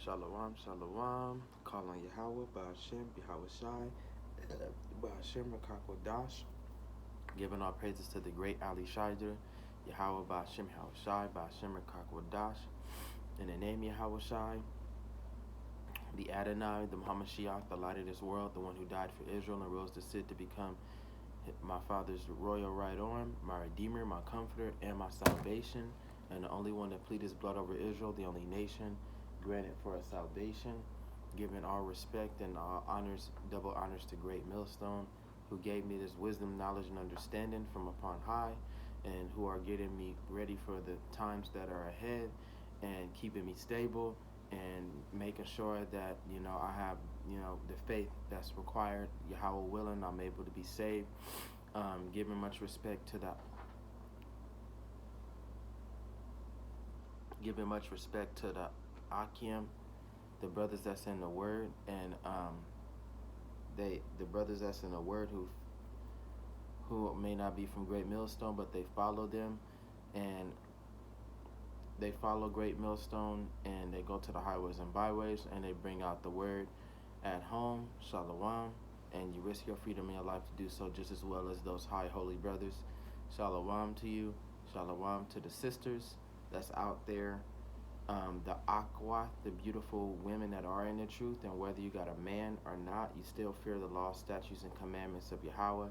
Shalom, shalom. Call on Yahweh, Ba'ashem, Yahweh Shai, Ba'ashem, Rakakwadash. Giving all praises to the great Ali Shider, Yahweh, Ba'ashem, Yahweh Shai, Ba'ashem, Rakakwadash. In the name Yahweh Shai, the Adonai, the Muhammad Shiach, the light of this world, the one who died for Israel and rose to sit to become my father's royal right arm, my redeemer, my comforter, and my salvation, and the only one that plead his blood over Israel, the only nation granted for a salvation, giving all respect and all honors, double honors to great millstone, who gave me this wisdom, knowledge, and understanding from upon high, and who are getting me ready for the times that are ahead, and keeping me stable, and making sure that, I have, the faith that's required. Yahweh willing, I'm able to be saved. Giving much respect to the Akim, the brothers that's in the word, and the brothers that's in the word who may not be from Great Millstone, but they follow them, and they follow Great Millstone, and they go to the highways and byways, and they bring out the word at home, shalom, and you risk your freedom in your life to do so just as well as those high holy brothers. Shalom to you, shalom to the sisters that's out there, the aqua, the beautiful women that are in the truth, and whether you got a man or not, you still fear the law, statutes, and commandments of Yahweh,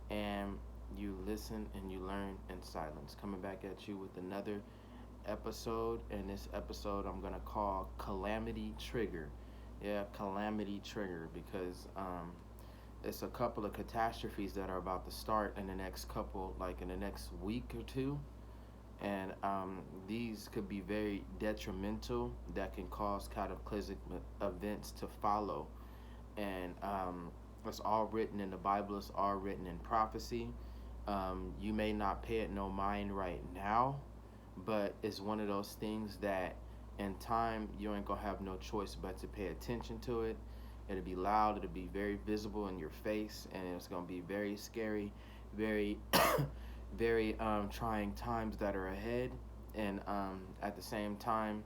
and you listen and you learn in silence. Coming back at you with another episode, and this episode I'm gonna call Calamity Trigger. Yeah, Calamity Trigger, because it's a couple of catastrophes that are about to start in the next week or two, and these could be very detrimental, that can cause cataclysmic events to follow, and it's all written in the Bible, it's all written in prophecy. You may not pay it no mind right now, but it's one of those things that in time you ain't gonna have no choice but to pay attention to it. It'll be loud, it'll be very visible in your face, and it's gonna be very scary, very very trying times that are ahead, and at the same time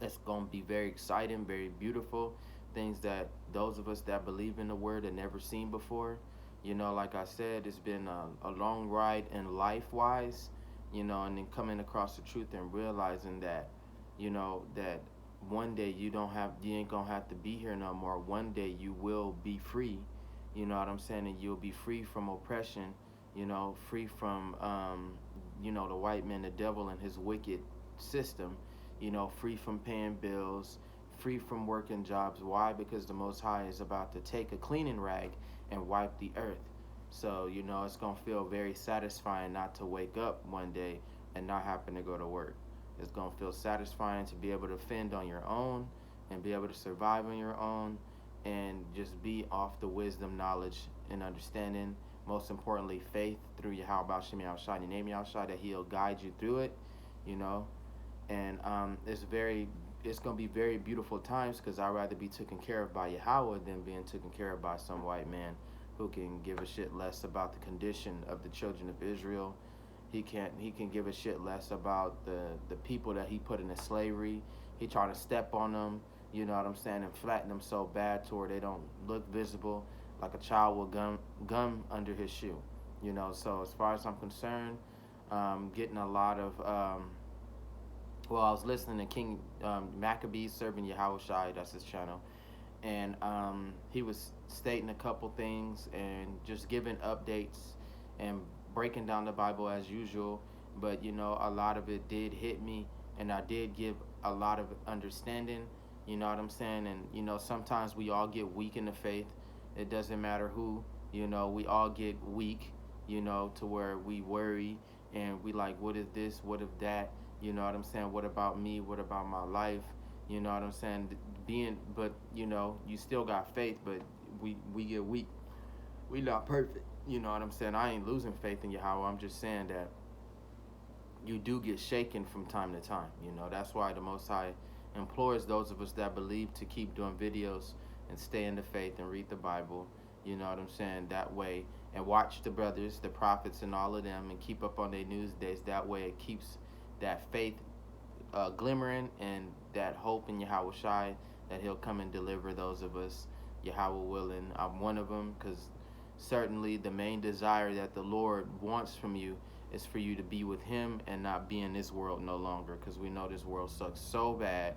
it's gonna be very exciting, very beautiful, things that those of us that believe in the word have never seen before. Like I said, it's been a long ride in life wise, and then coming across the truth and realizing that, that one day you ain't gonna have to be here no more. One day you will be free, you know what I'm saying, and you'll be free from oppression, free from, the white man, the devil, and his wicked system, free from paying bills, free from working jobs. Why? Because the Most High is about to take a cleaning rag and wipe the earth. So, it's going to feel very satisfying not to wake up one day and not happen to go to work. It's going to feel satisfying to be able to fend on your own and be able to survive on your own and just be off the wisdom, knowledge, and understanding. Most importantly, faith through Yahweh Ba'ashem Yahweh Shai, your name Yahweh Shai, that He'll guide you through it, And it's going to be very beautiful times, because I'd rather be taken care of by Yahweh than being taken care of by some white man who can give a shit less about the condition of the children of Israel. He can give a shit less about the people that he put into slavery. He trying to step on them, you know what I'm saying, and flatten them so bad to where they don't look visible, like a child with gum under his shoe. So as far as I'm concerned, getting a lot of I was listening to King Maccabees Serving Yahweh Shai, that's his channel, and he was stating a couple things and just giving updates and breaking down the Bible as usual. But a lot of it did hit me, and I did give a lot of understanding. You know what I'm saying? And sometimes we all get weak in the faith. It doesn't matter who. We all get weak. To where we worry and we like, what is this? What if that? You know what I'm saying? What about me? What about my life? You know what I'm saying? But you still got faith, but we get weak. We not perfect. You know what I'm saying? I ain't losing faith in Yahweh. I'm just saying that you do get shaken from time to time. That's why the Most High implores those of us that believe to keep doing videos and stay in the faith and read the Bible. You know what I'm saying? That way, and watch the brothers, the prophets, and all of them, and keep up on their news days. That way, it keeps that faith glimmering and that hope in Yahweh Shai that He'll come and deliver those of us, Yahweh willing. I'm one of them, because certainly the main desire that the Lord wants from you is for you to be with Him and not be in this world no longer, because we know this world sucks so bad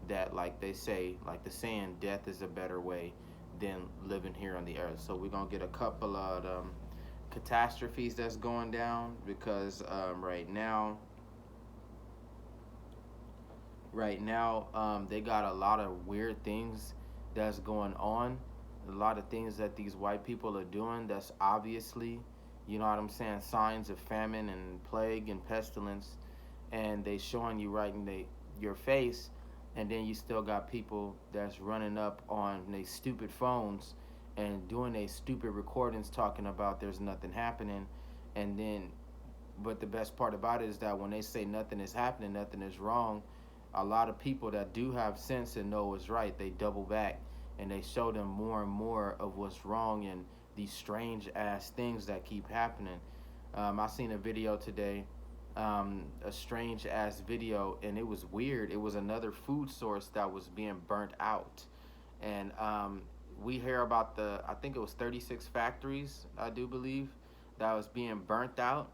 that, like they say, like the saying, death is a better way than living here on the earth. So we're going to get a couple of catastrophes that's going down, because right now they got a lot of weird things that's going on, a lot of things that these white people are doing that's obviously, you know what I'm saying, signs of famine and plague and pestilence, and they showing you right in your face, and then you still got people that's running up on their stupid phones and doing their stupid recordings talking about there's nothing happening. And then, but the best part about it is that when they say nothing is happening, nothing is wrong, a lot of people that do have sense and know what's right, they double back and they show them more and more of what's wrong and these strange ass things that keep happening. I seen a video today, a strange ass video, and it was weird. It was another food source that was being burnt out, and we hear about I think it was 36 factories, I do believe, that was being burnt out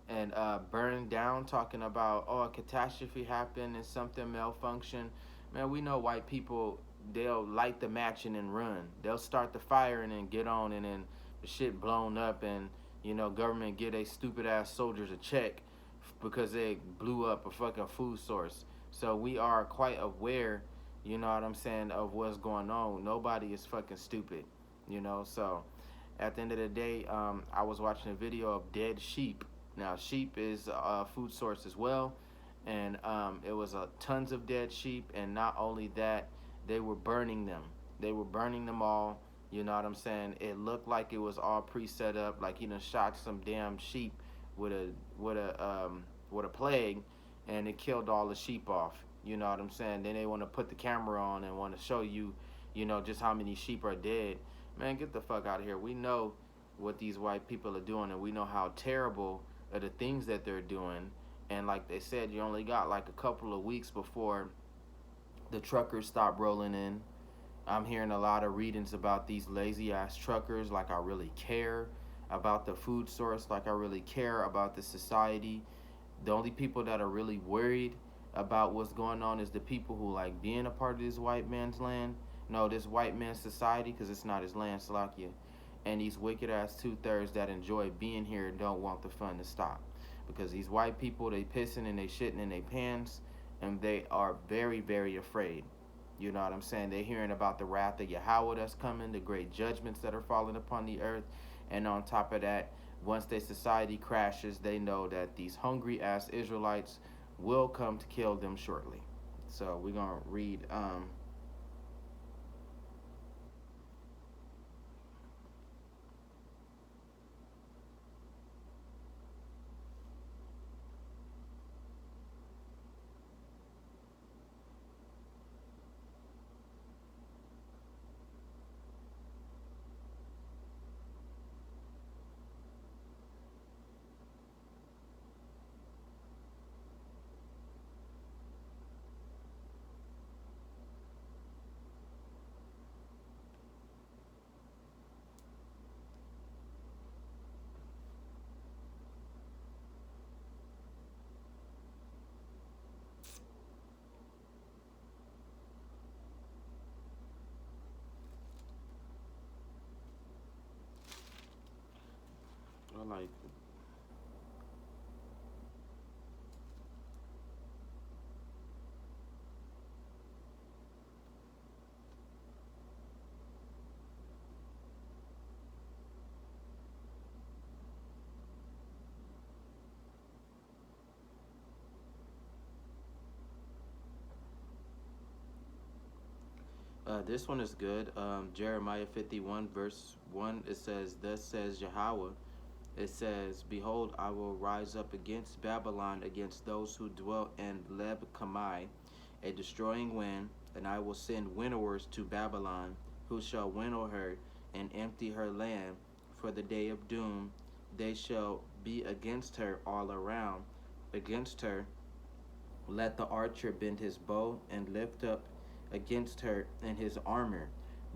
and burned down, talking about, oh, a catastrophe happened and something malfunction. Man, we know white people, they'll light the match and then run. They'll start the fire and then get on, and then the shit blown up, and government get a stupid ass soldiers a check because they blew up a fucking food source. So we are quite aware, you know what I'm saying, of what's going on. Nobody is fucking stupid, So at the end of the day, I was watching a video of dead sheep. Now, sheep is a food source as well, and it was tons of dead sheep, and not only that, they were burning them. They were burning them all. You know what I'm saying? It looked like it was all pre-set up, like he done shot some damn sheep with a plague, and it killed all the sheep off. You know what I'm saying? Then they want to put the camera on and want to show you, just how many sheep are dead. Man, get the fuck out of here. We know what these white people are doing, and we know how terrible are the things that they're doing. And like they said, you only got like a couple of weeks before the truckers stop rolling in. I'm hearing a lot of readings about these lazy ass truckers, like I really care about the food source, like I really care about the society. The only people that are really worried about what's going on is the people who like being a part of this white man's land. No, this white man's society, because it's not his land, Salakia. And these wicked ass 2/3 that enjoy being here and don't want the fun to stop. Because these white people, they pissing and they shitting in their pants, and they are very, very afraid. You know what I'm saying? They're hearing about the wrath of Yahweh that's coming, the great judgments that are falling upon the earth. And on top of that, once their society crashes, they know that these hungry ass Israelites will come to kill them shortly. So we're gonna read like this one is good. Jeremiah 51 verse 1. It says, "Thus says Yahweh." It says, "Behold, I will rise up against Babylon, against those who dwell in Leb Kamai, a destroying wind, and I will send winnowers to Babylon, who shall winnow her and empty her land for the day of doom. They shall be against her all around, against her Let the archer bend his bow and lift up against her in his armor.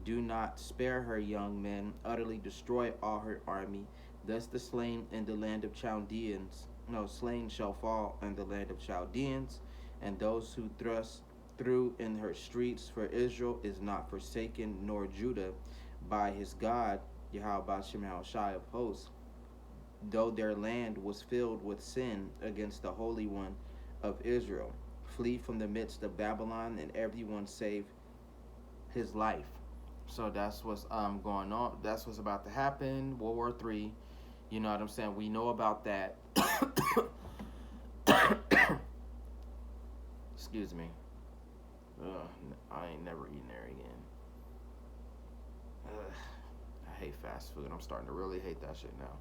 Do not spare her, young men. Utterly destroy all her army. Thus the slain in the land of Chaldeans, no, slain shall fall in the land of Chaldeans, and those who thrust through in her streets. For Israel is not forsaken, nor Judah by his God, Yahweh Shem Shai of hosts, though their land was filled with sin against the Holy One of Israel. Flee from the midst of Babylon, and everyone save his life. So that's what's going on. That's what's about to happen. World War III. You know what I'm saying? We know about that. Excuse me. Ugh, I ain't never eating there again. Ugh, I hate fast food. I'm starting to really hate that shit now.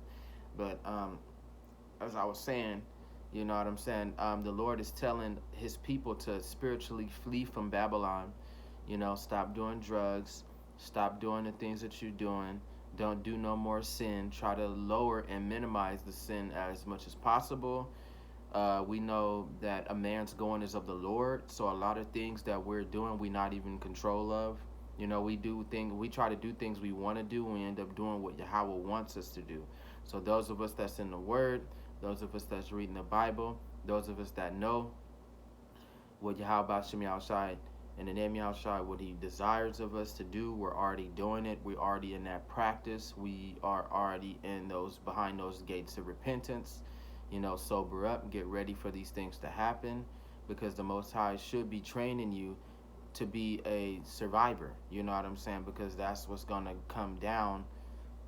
But as I was saying, you know what I'm saying? The Lord is telling his people to spiritually flee from Babylon. You know, stop doing drugs. Stop doing the things that you're doing. Don't do no more sin. Try to lower and minimize the sin as much as possible. We know that a man's going is of the Lord. So a lot of things that we're doing, we're not even in control of. You know, we try to do things we want to do, and we end up doing what Yahweh wants us to do. So those of us that's in the Word, those of us that's reading the Bible, those of us that know what Yahweh Shem Shai and the name Shai, what he desires of us to do, we're already doing it. We're already in that practice. We are already in those, behind those gates of repentance. You know, sober up, get ready for these things to happen, because the Most High should be training you to be a survivor. You know what I'm saying? Because that's what's going to come down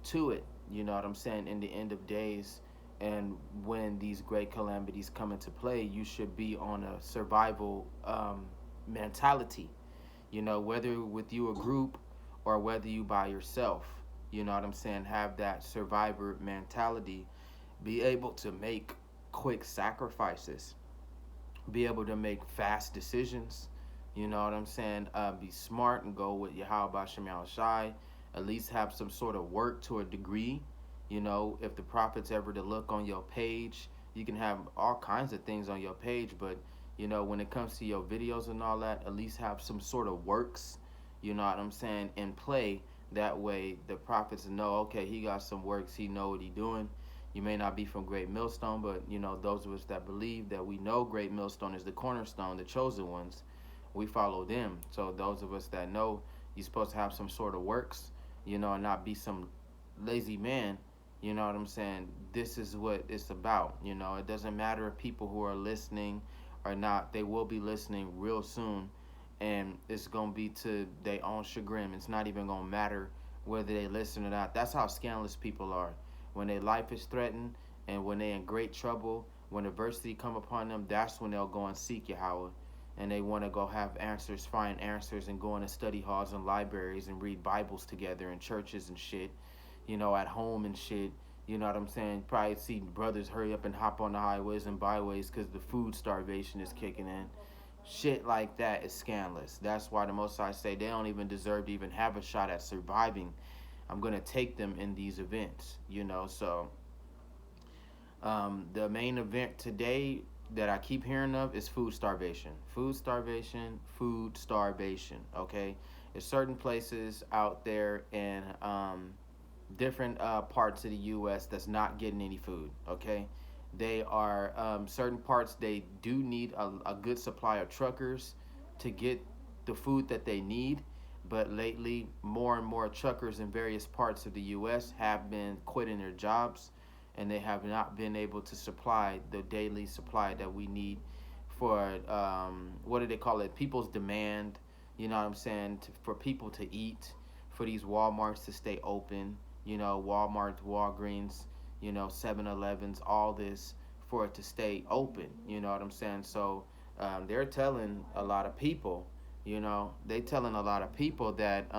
to it. You know what I'm saying? In the end of days, and when these great calamities come into play, you should be on a survival mentality. You know, whether with you a group or whether you by yourself. You know what I'm saying? Have that survivor mentality. Be able to make quick sacrifices. Be able to make fast decisions. You know what I'm saying? Be smart and go with Yahweh Shem Shai. At least have some sort of work to a degree. You know, if the prophet's ever to look on your page, you can have all kinds of things on your page, but you know, when it comes to your videos and all that, at least have some sort of works, you know what I'm saying, in play. That way the prophets know, okay, he got some works, he know what he doing. You may not be from Great Millstone, but you know, those of us that believe that we know Great Millstone is the cornerstone, the chosen ones, we follow them. So those of us that know you're supposed to have some sort of works, you know, and not be some lazy man, you know what I'm saying? This is what it's about. You know, it doesn't matter if people who are listening or not, they will be listening real soon, and it's gonna be to their own chagrin. It's not even gonna matter whether they listen or not. That's how scandalous people are. When their life is threatened and when they're in great trouble, when adversity come upon them, that's when they'll go and seek Yahweh, and they want to go have answers, find answers, and go into study halls and libraries and read Bibles together in churches and shit, you know, at home and shit. You know what I'm saying? Probably see brothers hurry up and hop on the highways and byways because the food starvation is kicking in. Shit like that is scandalous. That's why the Most High say they don't even deserve to even have a shot at surviving. I'm going to take them in these events, you know. So the main event today that I keep hearing of is food starvation. Food starvation, food starvation, okay? There's certain places out there in different parts of the U.S. that's not getting any food, okay? They are, certain parts, they do need a good supply of truckers to get the food that they need. But lately, more and more truckers in various parts of the U.S. have been quitting their jobs, and they have not been able to supply the daily supply that we need for, what do they call it? People's demand, you know what I'm saying, for people to eat, for these Walmarts to stay open, you know, Walmart, Walgreens, you know, 7-Elevens, all this for it to stay open, you know what I'm saying? So they're telling a lot of people, you know, they telling a lot of people that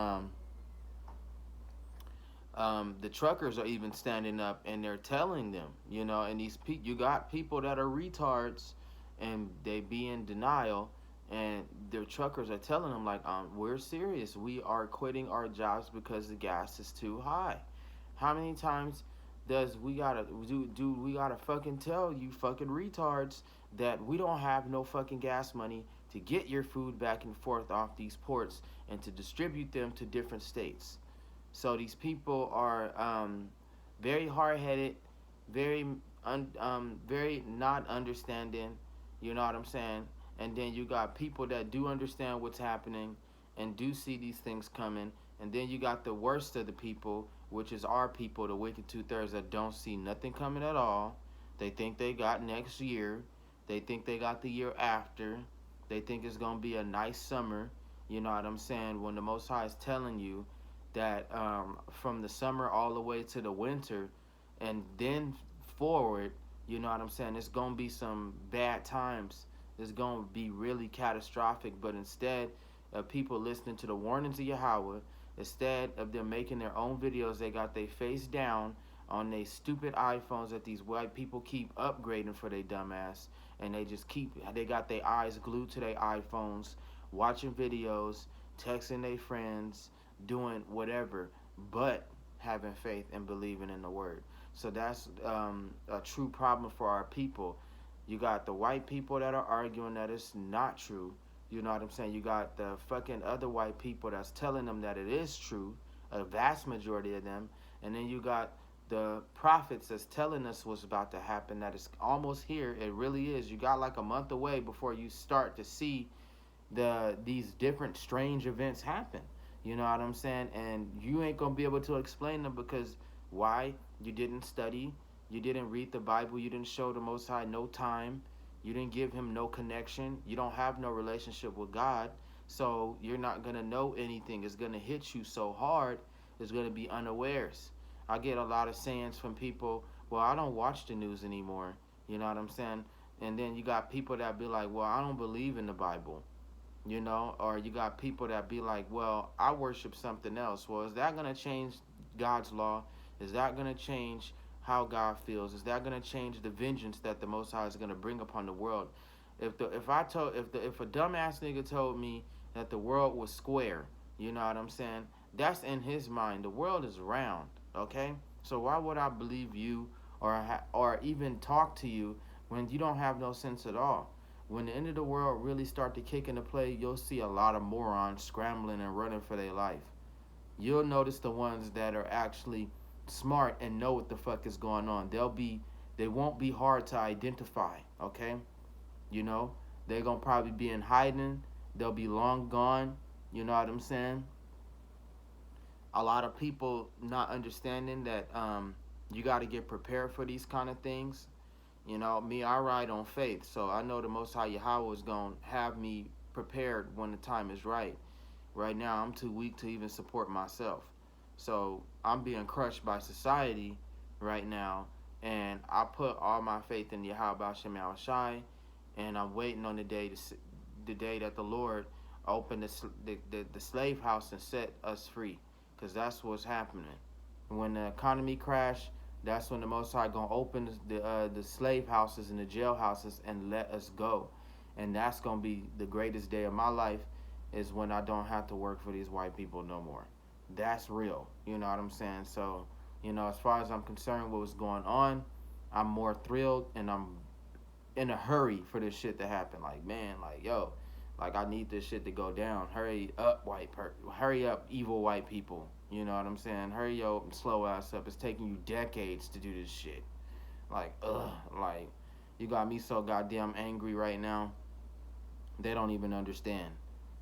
the truckers are even standing up and they're telling them, you know, and you got people that are retards and they be in denial, and their truckers are telling them like, we're serious. We are quitting our jobs because the gas is too high. How many times do we gotta fucking tell you fucking retards that we don't have no fucking gas money to get your food back and forth off these ports and to distribute them to different states. So these people are very hard headed, very not understanding. You know what I'm saying? And then you got people that do understand what's happening and do see these things coming. And then you got the worst of the people, which is our people, the wicked two-thirds that don't see nothing coming at all. They think they got next year. They think they got the year after. They think it's gonna be a nice summer. You know what I'm saying? When the Most High is telling you that from the summer all the way to the winter, and then forward, you know what I'm saying? It's gonna be some bad times. It's gonna be really catastrophic. But instead of people listening to the warnings of Yahweh, instead of them making their own videos, they got their face down on their stupid iPhones that these white people keep upgrading for their dumbass, and they got their eyes glued to their iPhones, watching videos, texting their friends, doing whatever, but having faith and believing in the word. So that's a true problem for our people. You got the white people that are arguing that it's not true. You know what I'm saying? You got the fucking other white people that's telling them that it is true, a vast majority of them. And then you got the prophets that's telling us what's about to happen, that it's almost here. It really is. You got like a month away before you start to see these different strange events happen. You know what I'm saying? And you ain't gonna be able to explain them because why? You didn't study, you didn't read the Bible, you didn't show the Most High no time, you didn't give him no connection, you don't have no relationship with God, so you're not gonna know anything. It's gonna hit you so hard, it's gonna be unawares. I get a lot of sayings from people, well, I don't watch the news anymore. You know what I'm saying? And then you got people that be like, well, I don't believe in the Bible. You know, or you got people that be like, well, I worship something else. Well, is that going to change God's law? Is that going to change how God feels? Is that going to change the vengeance that the Most High is going to bring upon the world? If a dumbass nigga told me that the world was square, you know what I'm saying? That's in his mind. The world is round, okay? So why would I believe you or even talk to you when you don't have no sense at all? When the end of the world really start to kick into play, you'll see a lot of morons scrambling and running for their life. You'll notice the ones that are actually smart and know what the fuck is going on. They won't be hard to identify, okay? You know, they're gonna probably be in hiding. They'll be long gone. You know what I'm saying? A lot of people not understanding that you got to get prepared for these kind of things. You know, me, I ride on faith, so I know the Most High Yahweh is going to have me prepared when the time is right. Right now, I'm too weak to even support myself. So I'm being crushed by society right now, and I put all my faith in Yahweh Bashem Yahushai, and I'm waiting on the day that the Lord opened the slave house and set us free, because that's what's happening. When the economy crashed, that's when the Most High gonna open the slave houses and the jail houses and let us go, and that's gonna be the greatest day of my life. Is when I don't have to work for these white people no more. That's real. You know what I'm saying? So, you know, as far as I'm concerned, what was going on, I'm more thrilled and I'm in a hurry for this shit to happen. Like, man, like, yo, like I need this shit to go down. Hurry up, hurry up, evil white people. You know what I'm saying? Hurry up, slow ass up. It's taking you decades to do this shit. Like, like you got me so goddamn angry right now. They don't even understand.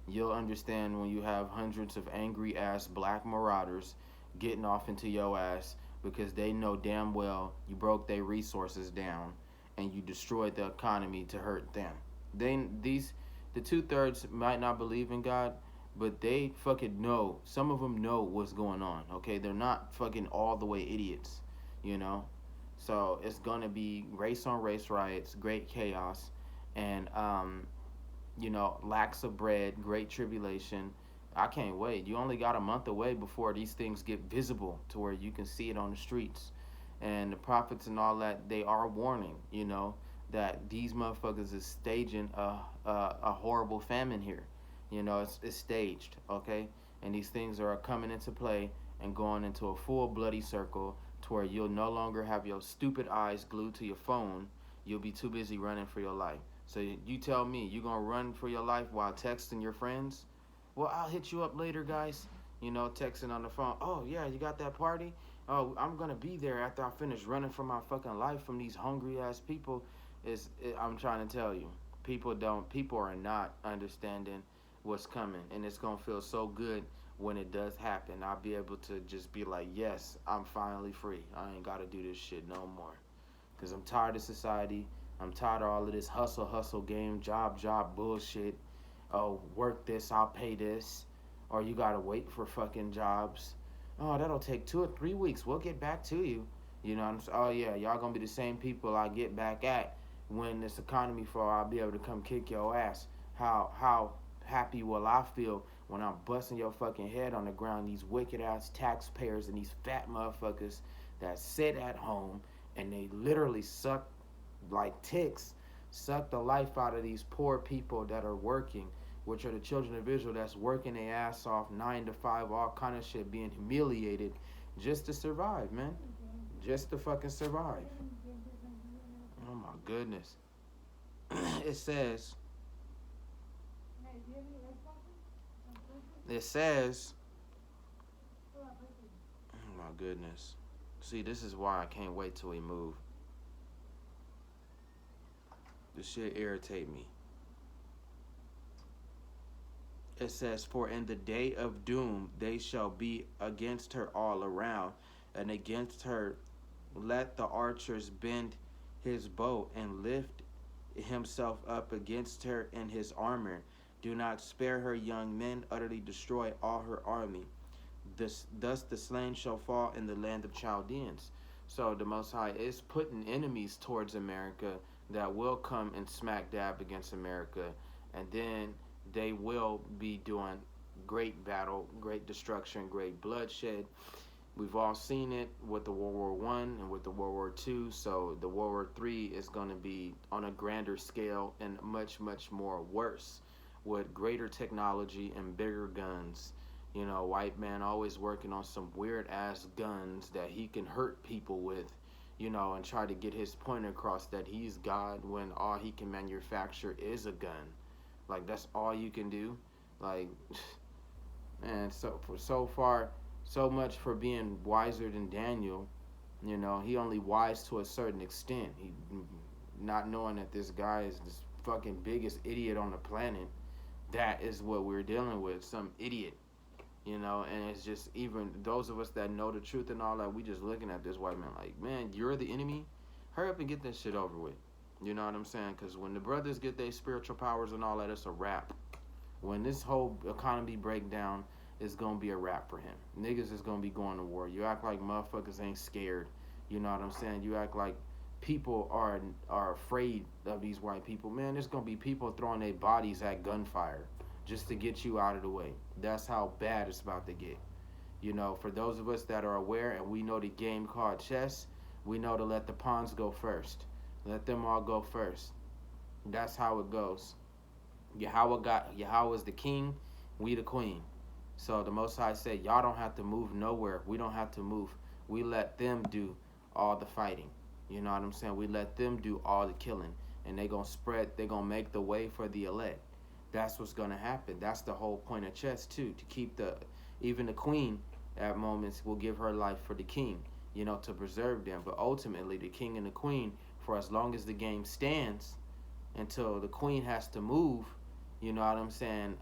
You'll understand when you have hundreds of angry ass black marauders getting off into your ass because they know damn well you broke their resources down and you destroyed the economy to hurt them. The 2/3 might not believe in God, but they fucking know. Some of them know what's going on. Okay, they're not fucking all the way idiots, you know. So it's gonna be race on race riots, great chaos, and you know, lacks of bread, great tribulation. I can't wait. You only got a month away before these things get visible to where you can see it on the streets. And the prophets and all that, they are warning, you know, that these motherfuckers is staging a horrible famine here. You know, it's staged, okay? And these things are coming into play and going into a full bloody circle to where you'll no longer have your stupid eyes glued to your phone. you'll be too busy running for your life. So you tell me, you gonna run for your life while texting your friends? Well, I'll hit you up later, guys. You know, texting on the phone. Oh yeah, you got that party? Oh, I'm gonna be there after I finish running for my fucking life from these hungry ass people. I'm trying to tell you, people are not understanding what's coming, and it's gonna feel so good when it does happen. I'll be able to just be like, yes, I'm finally free. I ain't gotta do this shit no more. Cause I'm tired of society. I'm tired of all of this hustle, hustle game, job bullshit. Oh, work this, I'll pay this. Or you gotta wait for fucking jobs. Oh, that'll take 2 or 3 weeks. We'll get back to you. You know what I'm saying? Oh yeah, y'all gonna be the same people I get back at when this economy fall. I'll be able to come kick your ass. How happy will I feel when I'm busting your fucking head on the ground? These wicked ass taxpayers and these fat motherfuckers that sit at home and they literally suck like ticks, suck the life out of these poor people that are working, which are the children of Israel that's working their ass off 9 to 5, all kind of shit, being humiliated just to survive, man. Just to fucking survive. Oh my goodness. it says, it says, oh my goodness. See, this is why I can't wait till we move. This shit irritate me. It says, for in the day of doom they shall be against her all around, and against her let the archers bend his bow and lift himself up against her in his armor. Do not spare her young men, utterly destroy all her army. Thus the slain shall fall in the land of Chaldeans. So the Most High is putting enemies towards America that will come and smack dab against America, and then they will be doing great battle, great destruction, great bloodshed. We've all seen it with the World War One and with the World War Two. So the World War Three is going to be on a grander scale and much, much more worse, with greater technology and bigger guns. You know, white man always working on some weird ass guns that he can hurt people with, you know, and try to get his point across that he's God when all he can manufacture is a gun. Like, that's all you can do. Like, man, so far, so much for being wiser than Daniel. You know, he only wise to a certain extent. He not knowing that this guy is this fucking biggest idiot on the planet. That is what we're dealing with, some idiot. You know, and it's just, even those of us that know the truth and all that, we just looking at this white man like, man, you're the enemy. Hurry up and get this shit over with. You know what I'm saying? Because when the brothers get their spiritual powers and all that, it's a wrap. When this whole economy break down, it's going to be a wrap for him. Niggas is going to be going to war. You act like motherfuckers ain't scared. You know what I'm saying? You act like people are afraid of these white people. Man, there's going to be people throwing their bodies at gunfire just to get you out of the way. That's how bad it's about to get. You know, for those of us that are aware and we know the game called chess, we know to let the pawns go first. Let them all go first. That's how it goes. Yahweh is the king, we the queen. So the Most High said, y'all don't have to move nowhere. We don't have to move. We let them do all the fighting. You know what I'm saying? We let them do all the killing. And they gonna make the way for the elect. That's what's gonna happen. That's the whole point of chess too, to keep even the queen at moments will give her life for the king, you know, to preserve them. But ultimately the king and the queen, for as long as the game stands, until the queen has to move, you know what I'm saying?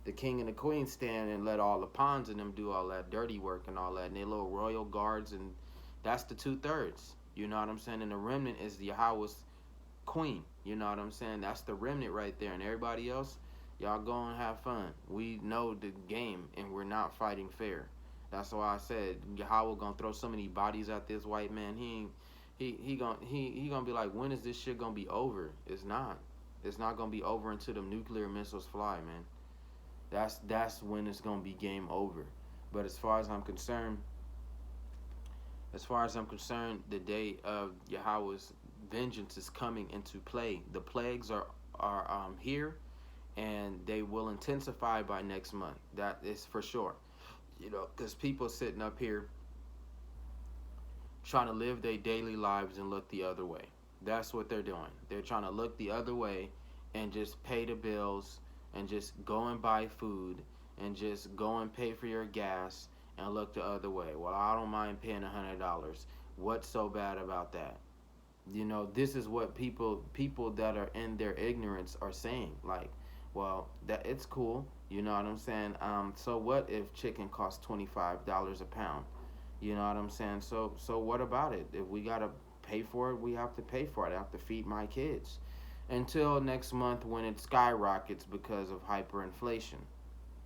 The king and the queen stand and let all the pawns and them do all that dirty work and all that, and their little royal guards, and that's the 2/3. You know what I'm saying? And the remnant is Yahweh's queen. You know what I'm saying? That's the remnant right there. And everybody else, y'all go and have fun. We know the game and we're not fighting fair. That's why I said Yahweh gonna throw so many bodies at this white man. He gonna be like, when is this shit gonna be over? It's not. It's not gonna be over until the nuclear missiles fly, man. That's when it's gonna be game over. But as far as I'm concerned, the day of Yahweh's vengeance is coming into play. The plagues are here, and they will intensify by next month. That is for sure. You know, because people sitting up here trying to live their daily lives and look the other way. That's what they're doing. They're trying to look the other way and just pay the bills and just go and buy food and just go and pay for your gas and look the other way. Well, I don't mind paying $100. What's so bad about that? You know, this is what people that are in their ignorance are saying. Like, well, that it's cool. You know what I'm saying? So what if chicken costs $25 a pound? You know what I'm saying? So what about it? If we gotta pay for it, we have to pay for it. I have to feed my kids. Until next month when it skyrockets because of hyperinflation.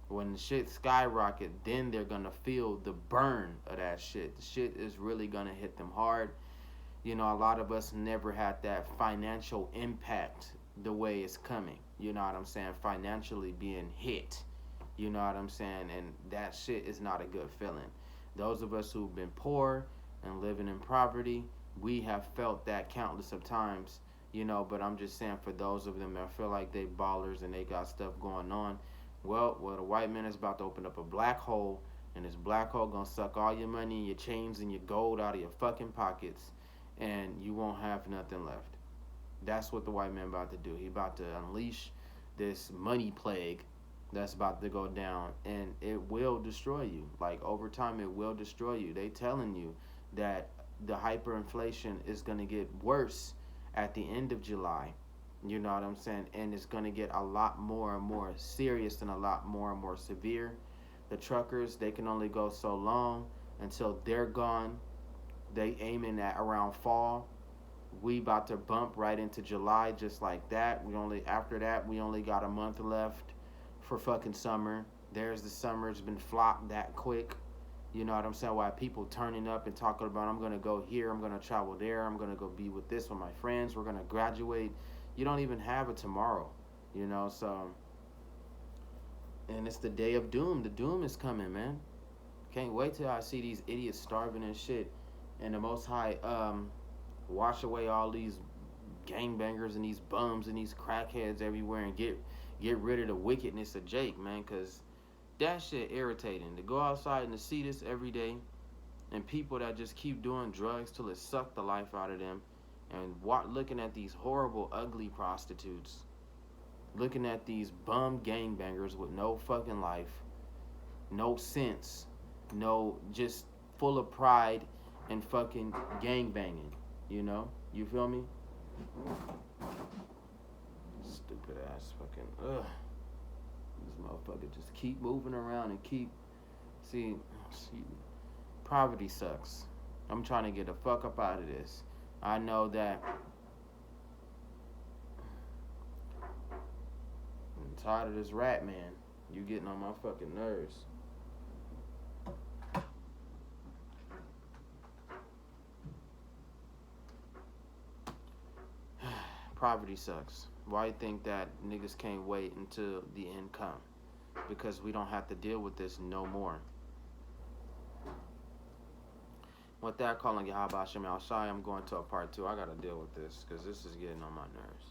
When the shit skyrocket, then they're gonna feel the burn of that shit. The shit is really gonna hit them hard. You know, a lot of us never had that financial impact the way it's coming. You know what I'm saying? Financially being hit. You know what I'm saying? And that shit is not a good feeling. Those of us who've been poor and living in poverty, we have felt that countless of times, you know, but I'm just saying for those of them that feel like they ballers and they got stuff going on, well, the white man is about to open up a black hole, and this black hole gonna suck all your money and your chains and your gold out of your fucking pockets, and you won't have nothing left. That's what the white man about to do. He about to unleash this money plague that's about to go down, and it will destroy you. Like over time, it will destroy you. They telling you that the hyperinflation is gonna get worse at the end of July. You know what I'm saying? And it's gonna get a lot more and more serious and a lot more and more severe. The truckers, they can only go so long until they're gone. They aiming at around fall. We about to bump right into July just like that. We only after that we only got a month left for fucking summer. There's the summer. It's been flopped that quick. You know what I'm saying? Why people turning up and talking about I'm gonna go here, I'm gonna travel there, I'm gonna go be with this with my friends, we're gonna graduate. You don't even have a tomorrow. You know, so and it's the day of doom. The doom is coming, man. Can't wait till I see these idiots starving and shit. And the most high wash away all these gangbangers and these bums and these crackheads everywhere and get rid of the wickedness of Jake, man, cause that shit irritating. To go outside and to see this every day, and people that just keep doing drugs till it suck the life out of them, and looking at these horrible, ugly prostitutes, looking at these bum gangbangers with no fucking life, no sense, no just full of pride and fucking gangbanging. You know, you feel me? Stupid ass fucking ugh. This motherfucker just keep moving around and keep see poverty sucks. I'm trying to get the fuck up out of this. I know that I'm tired of this rat man. You getting on my fucking nerves. Poverty sucks. Why you think that niggas can't wait until the end come? Because we don't have to deal with this no more. With that, calling Yahaba Shem Al Shai, I'm going to a part 2. I gotta deal with this because this is getting on my nerves.